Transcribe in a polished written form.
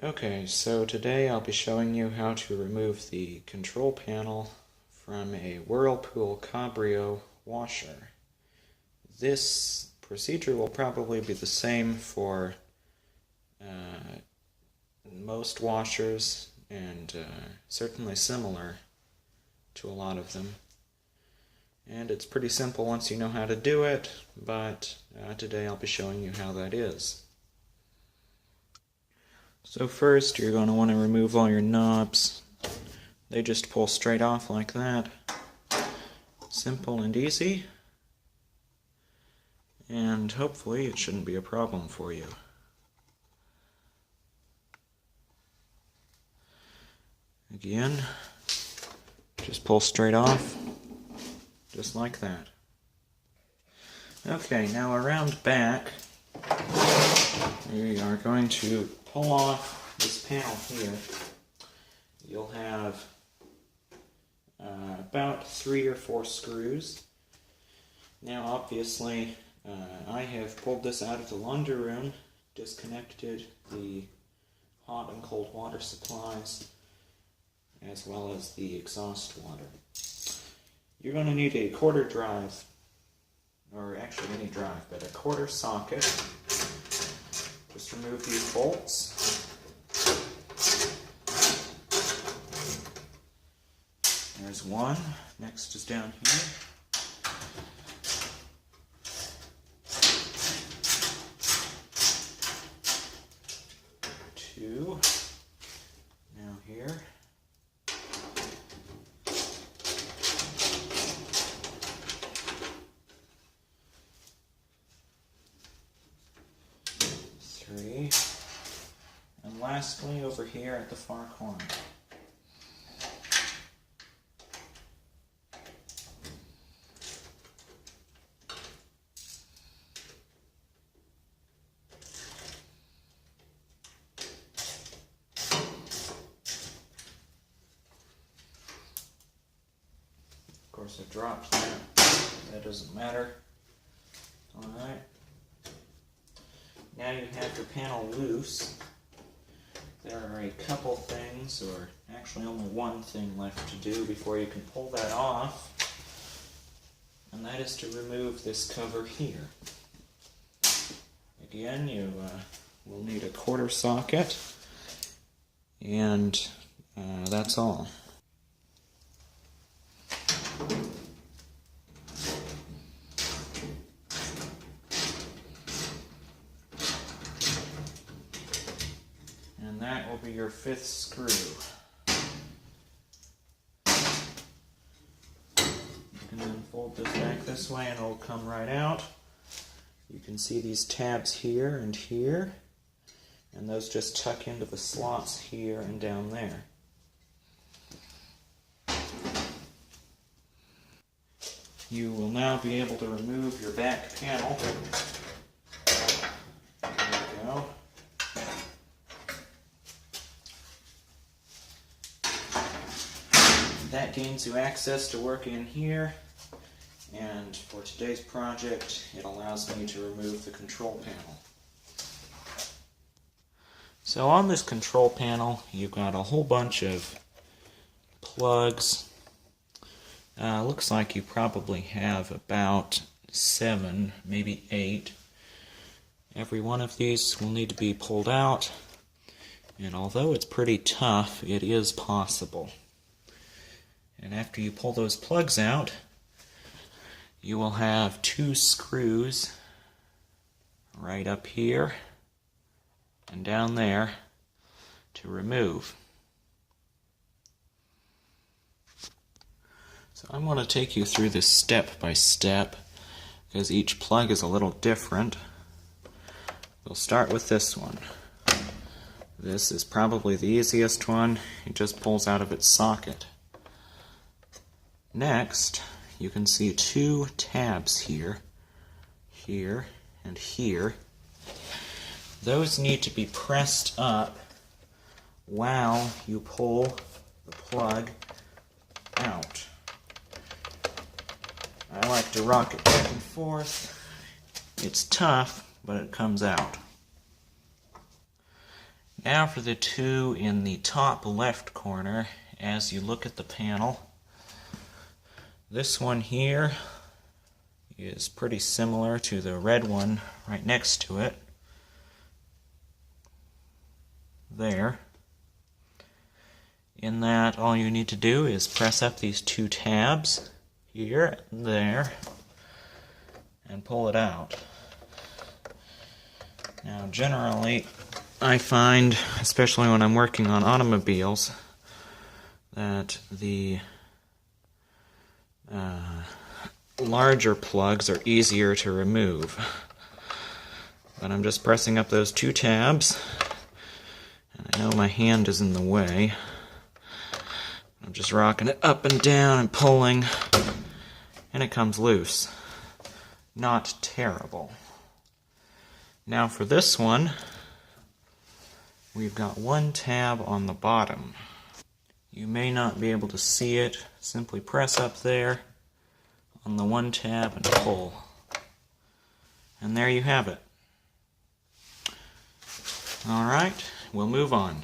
Okay, so today I'll be showing you how to remove the control panel from a Whirlpool Cabrio washer. This procedure will probably be the same for most washers and certainly similar to a lot of them. And it's pretty simple once you know how to do it, but today I'll be showing you how that is. So first, you're going to want to remove all your knobs. They just pull straight off like that. Simple and easy. And hopefully it shouldn't be a problem for you. Again, just pull straight off, just like that. Okay, now around back, we are going to pull off this panel here. You'll have about 3 or 4 screws. Now obviously I have pulled this out of the laundry room, disconnected the hot and cold water supplies, as well as the exhaust water. You're going to need a quarter drive, or actually any drive, but a quarter socket. Just remove these bolts. There's one. Next is down here. Two. Now here. Three. And lastly, over here at the far corner. Of course, I dropped that. That doesn't matter. Alright. Now you have your panel loose. There are a couple things, or actually only one thing left to do before you can pull that off, and that is to remove this cover here. Again, you will need a quarter socket, and that's all. And that will be your 5th screw. You can then fold this back this way and it'll come right out. You can see these tabs here and here, and those just tuck into the slots here and down there. You will now be able to remove your back panel. There we go. That gains you access to work in here, and for today's project it allows me to remove the control panel. So on this control panel you've got a whole bunch of plugs. Looks like you probably have about 7, maybe 8. Every one of these will need to be pulled out, and although it's pretty tough, it is possible. And after you pull those plugs out, you will have 2 screws right up here and down there to remove. So I'm going to take you through this step by step, because each plug is a little different. We'll start with this one. This is probably the easiest one. It just pulls out of its socket. Next, you can see 2 tabs here, here, and here. Those need to be pressed up while you pull the plug out. I like to rock it back and forth. It's tough, but it comes out. Now for the two in the top left corner. As you look at the panel, this one here is pretty similar to the red one right next to it. There. In that, all you need to do is press up these two tabs here and there and pull it out. Now generally I find, especially when I'm working on automobiles, that the larger plugs are easier to remove. But I'm just pressing up those two tabs, and I know my hand is in the way. I'm just rocking it up and down and pulling, and it comes loose. Not terrible. Now for this one, we've got one tab on the bottom. You may not be able to see it. Simply press up there on the one tab and pull. And there you have it. Alright, we'll move on.